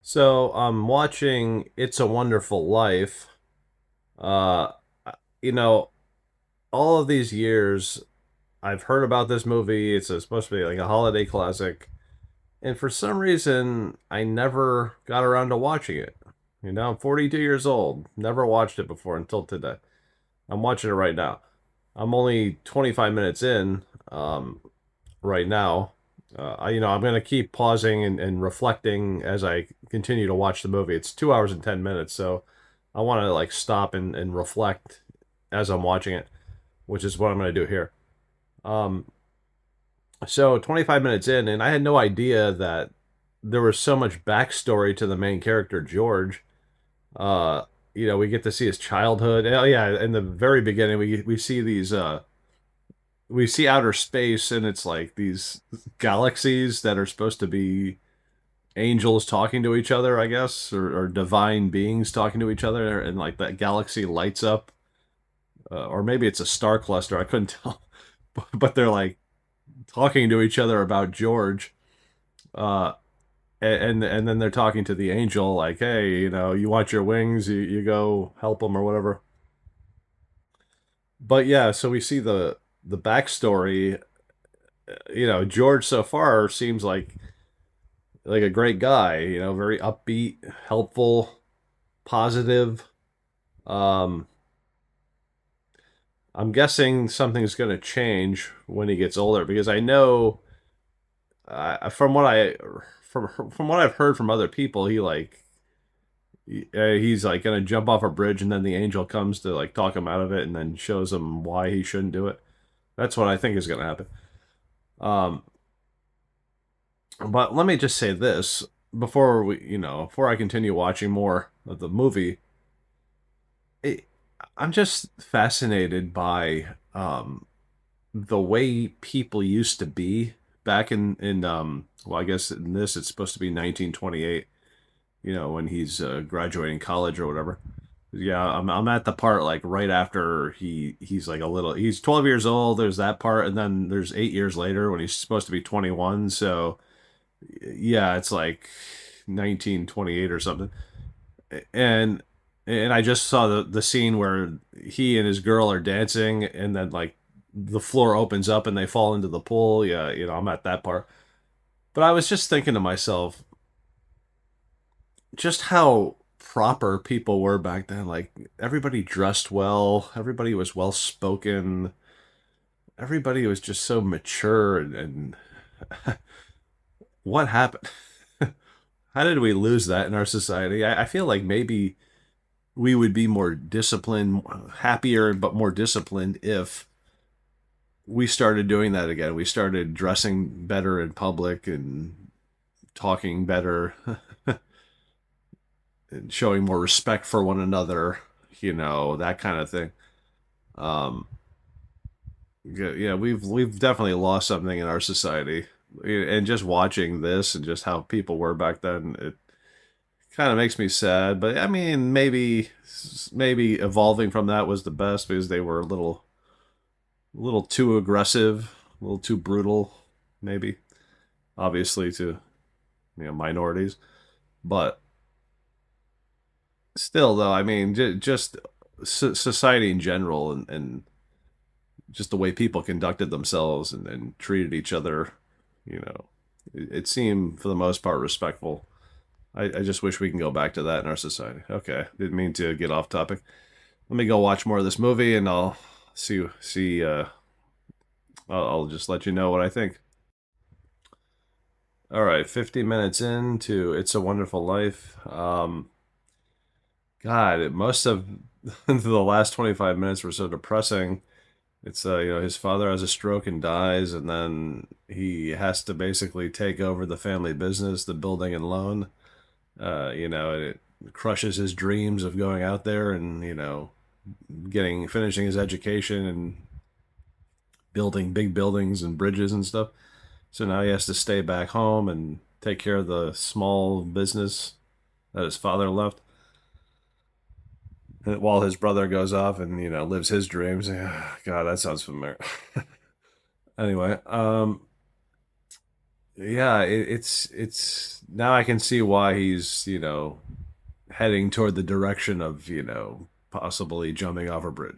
So I'm watching It's a Wonderful Life. Uh, you know, all of these years, I've heard about this movie. Supposed to be like a holiday classic, and for some reason, I never got around to watching it. I'm 42 years old. Never watched it before until today. I'm watching it right now. I'm only 25 minutes in right now. I'm going to keep pausing and reflecting as I continue to watch the movie. It's 2 hours and 10 minutes, so I want to like stop and reflect as I'm watching it, which is what I'm going to do here. Um, so 25 minutes in, and I had no idea that there was so much backstory to the main character, George. Uh, we get to see his childhood. Oh yeah, in the very beginning, we see we see outer space, and it's like these galaxies that are supposed to be angels talking to each other, I guess, or divine beings talking to each other, and like that galaxy lights up, or maybe it's a star cluster. I couldn't tell, but they're like talking to each other about George, uh, and then they're talking to the angel, like, hey, you want your wings, you go help them or whatever. But yeah, so we see the backstory. George so far seems like a great guy. Very upbeat, helpful, positive. Um, I'm guessing something's going to change when he gets older because I know from from what I've heard from other people, he's like going to jump off a bridge and then the angel comes to like talk him out of it and then shows him why he shouldn't do it. That's what I think is going to happen. Um, but let me just say this before I continue watching more of the movie. It, I'm just fascinated by the way people used to be back in well, I guess in this it's supposed to be 1928, when he's graduating college or whatever. Yeah, I'm at the part like right after he's like he's 12 years old. There's that part, and then there's 8 years later when he's supposed to be 21. So yeah, it's like 1928 or something. And I just saw the scene where he and his girl are dancing, and then like the floor opens up and they fall into the pool. Yeah, I'm at that part. But I was just thinking to myself, just how proper people were back then. Like everybody dressed well, everybody was well spoken, everybody was just so mature. And what happened? How did we lose that in our society? I feel like maybe we would be more disciplined, happier, but more disciplined if we started doing that again. We started dressing better in public and talking better and showing more respect for one another, that kind of thing. Um, yeah, we've definitely lost something in our society, and just watching this and just how people were back then, it kind of makes me sad. But I mean, maybe evolving from that was the best because they were a little too aggressive, a little too brutal, maybe obviously to minorities, but still though, I mean, just society in general, and just the way people conducted themselves and treated each other, it seemed for the most part respectful. I just wish we can go back to that in our society. Okay, didn't mean to get off topic. Let me go watch more of this movie, and I'll see. I'll just let you know what I think. All right, 50 minutes into It's a Wonderful Life. God, most of the last 25 minutes were so depressing. It's his father has a stroke and dies, and then he has to basically take over the family business, the building and loan. It crushes his dreams of going out there and getting finishing his education and building big buildings and bridges and stuff. So now he has to stay back home and take care of the small business that his father left, while his brother goes off and lives his dreams. God, that sounds familiar. Anyway, Yeah, it's now I can see why he's, heading toward the direction of, possibly jumping off a bridge.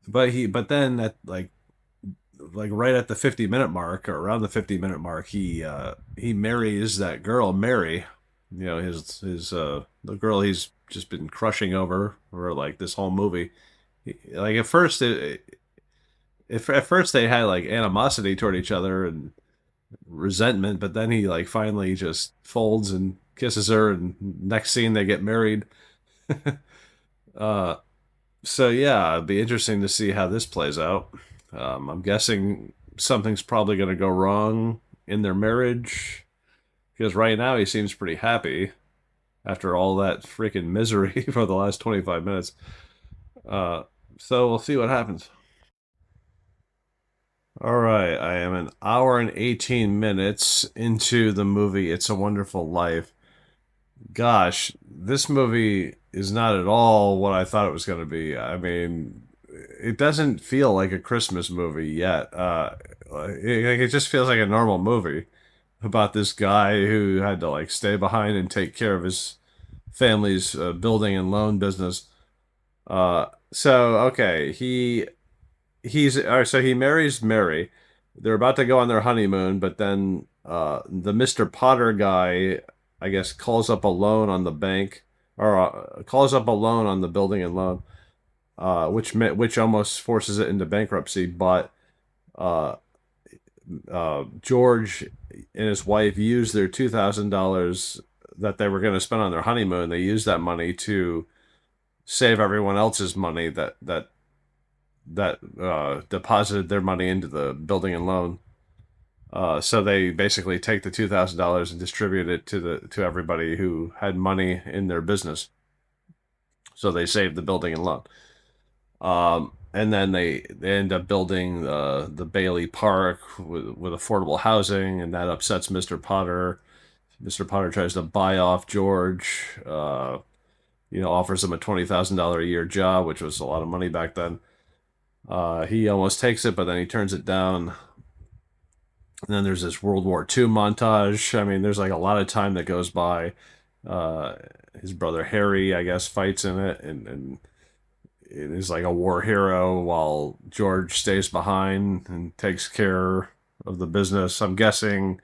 But then at like right at the 50-minute mark, or around the 50-minute mark, he marries that girl Mary, the girl he's just been crushing over for like this whole movie. Like at first at first they had like animosity toward each other and resentment, but then he like finally just folds and kisses her, and next scene they get married. uh so yeah, it'd be interesting to see how this plays out. I'm guessing something's probably going to go wrong in their marriage, because right now he seems pretty happy after all that freaking misery for the last 25 minutes. Uh, so we'll see what happens. All right, I am an hour and 18 minutes into the movie It's a Wonderful Life. Gosh, this movie is not at all what I thought it was going to be. I mean, it doesn't feel like a Christmas movie yet. It just feels like a normal movie about this guy who had to like stay behind and take care of his family's building and loan business. So okay, so he marries Mary. They're about to go on their honeymoon, but then the Mr. Potter guy, I guess, calls up a loan on the bank, or calls up a loan on the building and loan, which almost forces it into bankruptcy. But uh, George and his wife used their $2,000 that they were going to spend on their honeymoon. They used that money to save everyone else's money that deposited their money into the building and loan. So they basically take the $2,000 and distribute it to everybody who had money in their business. So they saved the building and loan. And then they end up building the Bailey Park with affordable housing, and that upsets Mr. Potter. Mr. Potter tries to buy off George. Offers him a $20,000 a year job, which was a lot of money back then. He almost takes it, but then he turns it down. And then there's this World War II montage. I mean, there's like a lot of time that goes by. Uh, his brother Harry, I guess, fights in it, and is like a war hero while George stays behind and takes care of the business. I'm guessing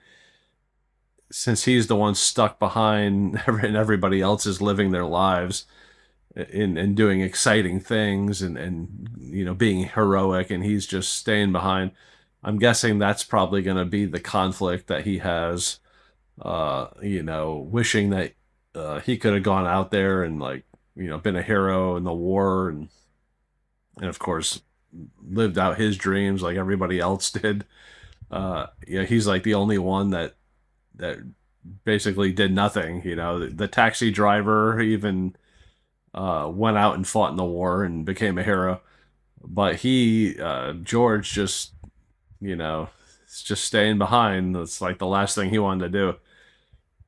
since he's the one stuck behind and everybody else is living their lives and doing exciting things and being heroic, and he's just staying behind. I'm guessing that's probably going to be the conflict that he has, wishing that he could have gone out there and like been a hero in the war, and of course lived out his dreams like everybody else did. He's like the only one that basically did nothing. The taxi driver even went out and fought in the war and became a hero, but George, just you know is just staying behind. It's like the last thing he wanted to do.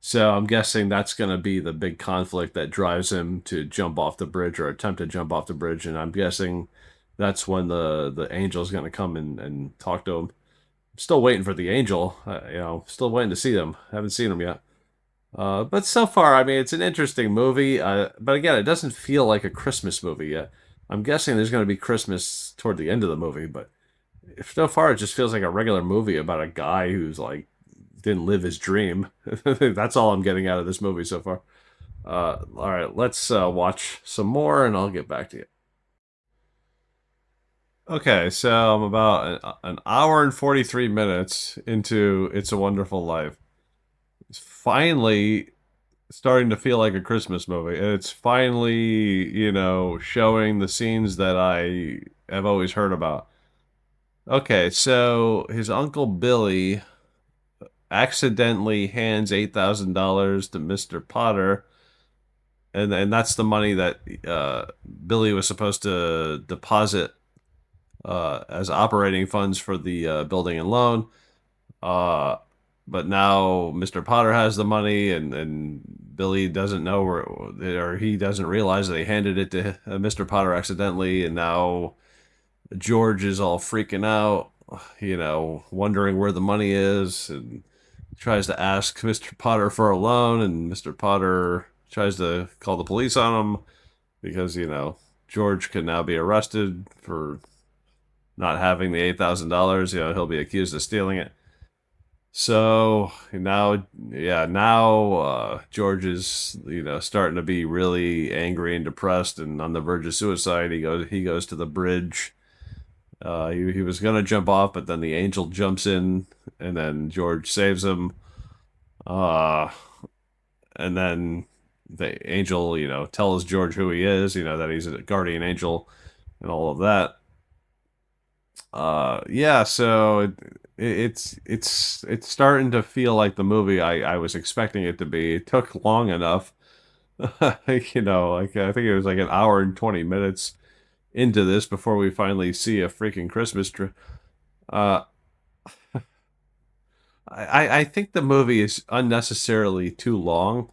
So I'm guessing that's going to be the big conflict that drives him to jump off the bridge or attempt to jump off the bridge. And I'm guessing that's when the angel's going to come and talk to him. I'm still waiting for the angel. Still waiting to see them. Haven't seen them yet. But so far, I mean, it's an interesting movie. But again, it doesn't feel like a Christmas movie yet. I'm guessing there's going to be Christmas toward the end of the movie, but so far it just feels like a regular movie about a guy who's like didn't live his dream. That's all I'm getting out of this movie so far. All right, let's watch some more, and I'll get back to you. Okay, so I'm about an hour and 43 minutes into It's a Wonderful Life. It's finally starting to feel like a Christmas movie. And it's finally, showing the scenes that I have always heard about. Okay, so his uncle Billy accidentally hands $8,000 to Mr. Potter, and that's the money that Billy was supposed to deposit as operating funds for the building and loan. Uh, but now Mr. Potter has the money, and Billy doesn't know or he doesn't realize that he handed it to Mr. Potter accidentally, and now George is all freaking out. wondering where the money is, and tries to ask Mr. Potter for a loan, and Mr. Potter tries to call the police on him because, George can now be arrested for not having the $8,000. He'll be accused of stealing it. So now, yeah, now George is, starting to be really angry and depressed and on the verge of suicide. He goes to the bridge. He was gonna jump off, but then the angel jumps in, and then George saves him. Uh, and then the angel, tells George who he is. That he's a guardian angel, and all of that. Yeah, so it's starting to feel like the movie I was expecting it to be. It took long enough. Like I think it was like an hour and 20 minutes into this before we finally see a freaking Christmas tree. Uh, I think the movie is unnecessarily too long.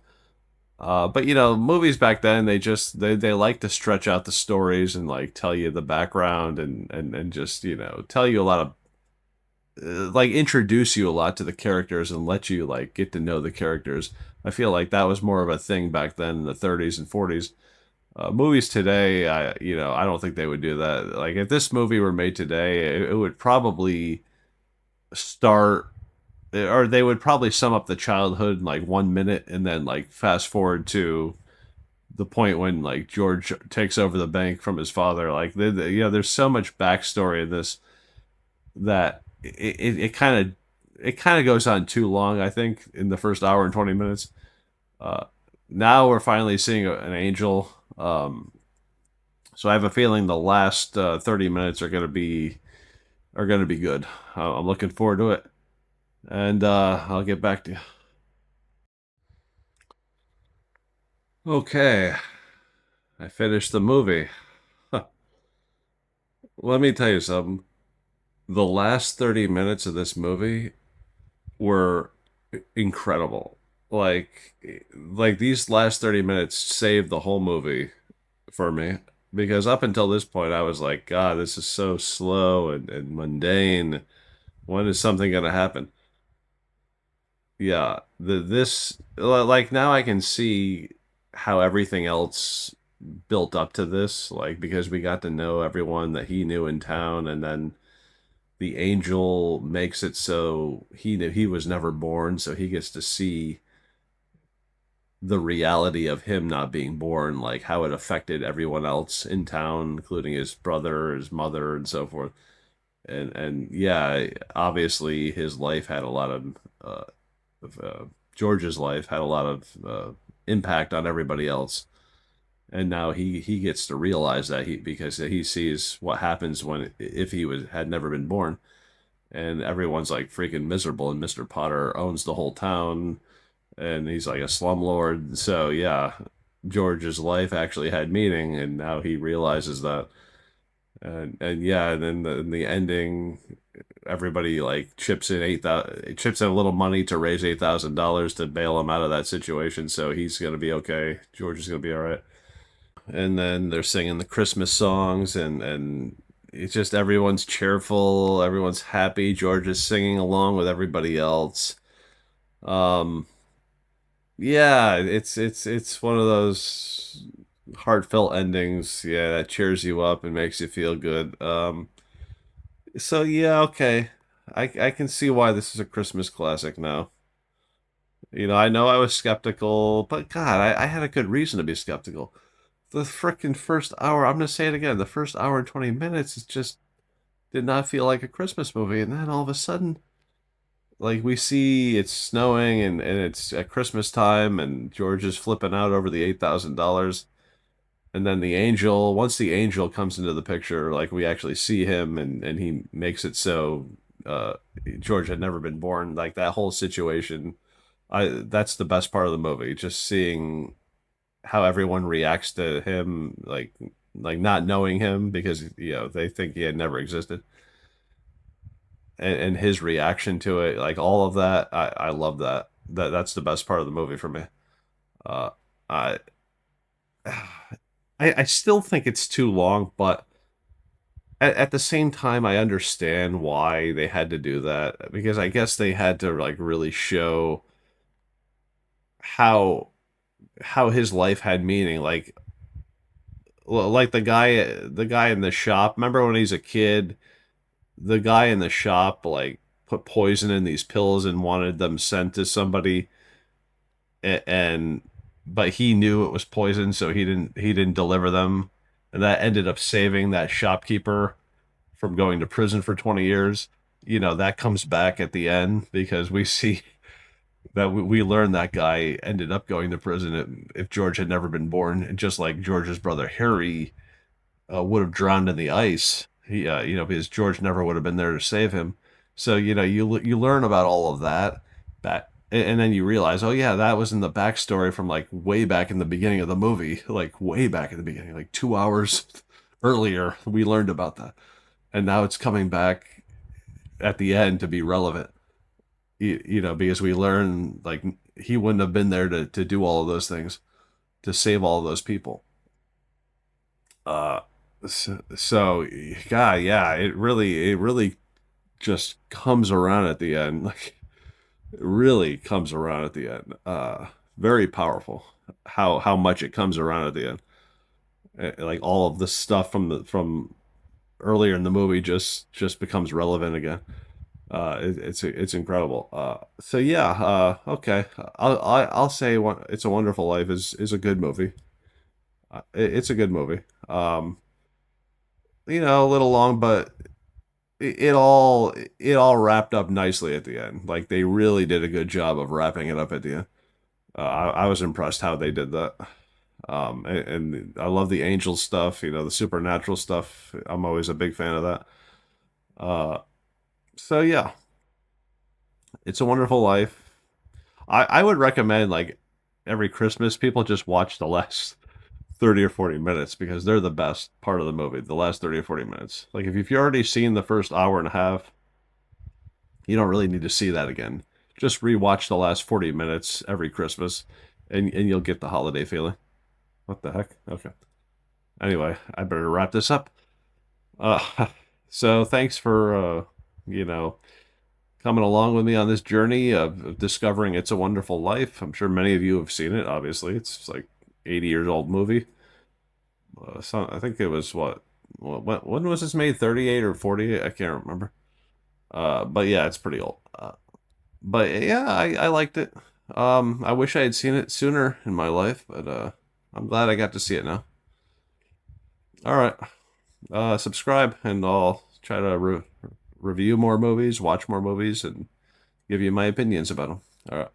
But movies back then they like to stretch out the stories and like tell you the background and just tell you a lot of like introduce you a lot to the characters and let you like get to know the characters. I feel like that was more of a thing back then in the 30s and 40s. Movies today, I don't think they would do that. Like if this movie were made today, it would probably start, or they would probably sum up the childhood in like 1 minute and then like fast forward to the point when like George takes over the bank from his father. Like there's so much backstory in this that it kind of goes on too long. I think in the first hour and 20 minutes. Uh, Now we're finally seeing an angel. So I have a feeling the last 30 minutes are gonna be good. I'm looking forward to it, and I'll get back to you. Okay, I finished the movie. Let me tell you something. The last 30 minutes of this movie were incredible. Like these last 30 minutes saved the whole movie for me, because up until this point I was like, God, this is so slow and mundane. When is something gonna happen? Yeah, this like now I can see how everything else built up to this, like because we got to know everyone that he knew in town, and then the angel makes it so he knew he was never born, so he gets to see the reality of him not being born, like how it affected everyone else in town, including his brother, his mother, and so forth. And yeah, obviously his life had a lot of George's life had a lot of impact on everybody else. And now he gets to realize that because he sees what happens when if he had never been born, and everyone's like freaking miserable, and Mr. Potter owns the whole town, and he's like a slumlord. So yeah, George's life actually had meaning, and now he realizes that. And yeah, and then in the ending, everybody like chips in a little money to raise $8,000 to bail him out of that situation. So he's gonna be okay. George is gonna be all right. And then they're singing the Christmas songs, and it's just everyone's cheerful, everyone's happy. George is singing along with everybody else. Um, yeah, it's one of those heartfelt endings, yeah, that cheers you up and makes you feel good. So yeah, okay. I can see why this is a Christmas classic now. I know I was skeptical, but God, I had a good reason to be skeptical. The frickin' first hour, I'm gonna say it again, the first hour and 20 minutes, it just did not feel like a Christmas movie. And then all of a sudden, like we see it's snowing, and it's at Christmas time, and George is flipping out over the $8,000. And then once the angel comes into the picture, like we actually see him, and he makes it so uh, George had never been born. Like that whole situation, that's the best part of the movie. Just seeing how everyone reacts to him, like not knowing him because they think he had never existed, and his reaction to it, like all of that. I love that. That's the best part of the movie for me. Uh, I I still think it's too long, but at the same time, I understand why they had to do that because I guess they had to like really show how his life had meaning. Like the guy in the shop. Remember when he's a kid, the guy in the shop like put poison in these pills and wanted them sent to somebody, and but he knew it was poison, so he didn't deliver them, and that ended up saving that shopkeeper from going to prison for 20 years. You know, that comes back at the end because we see that we learn that guy ended up going to prison if George had never been born, and just like George's brother Harry would have drowned in the ice. You know, because George never would have been there to save him. So you know, you learn about all of that, and then you realize, oh yeah, that was in the backstory from like way back in the beginning of the movie, like way back in the beginning, like 2 hours earlier, we learned about that, and now it's coming back at the end to be relevant. You know, because we learn like he wouldn't have been there to do all of those things to save all of those people. Uh, so God, yeah, it really just comes around at the end. Like it really comes around at the end. Very powerful. How much it comes around at the end. Like all of the stuff from earlier in the movie just becomes relevant again. It's incredible. So yeah. Okay. I'll say It's a Wonderful Life is a good movie. It's a good movie. You know, a little long, but it all wrapped up nicely at the end. Like they really did a good job of wrapping it up at the end. I was impressed how they did that. And I love the angel stuff, you know, the supernatural stuff. I'm always a big fan of that. Uh, so yeah, It's a Wonderful Life. I would recommend like every Christmas people just watch the last 30 or 40 minutes because they're the best part of the movie, the last 30 or 40 minutes. Like if you've already seen the first hour and a half, you don't really need to see that again. Just rewatch the last 40 minutes every Christmas and you'll get the holiday feeling. What the heck? Okay. Anyway, I better wrap this up. Uh, so thanks for, you know, coming along with me on this journey of discovering It's a Wonderful Life. I'm sure many of you have seen it, obviously. It's like 80 years old movie. I think it was when was this made? 38 or 40? I can't remember. But yeah, it's pretty old. But yeah, I liked it. I wish I had seen it sooner in my life, but I'm glad I got to see it now. All right, subscribe, and I'll try to review more movies, watch more movies, and give you my opinions about them. All right.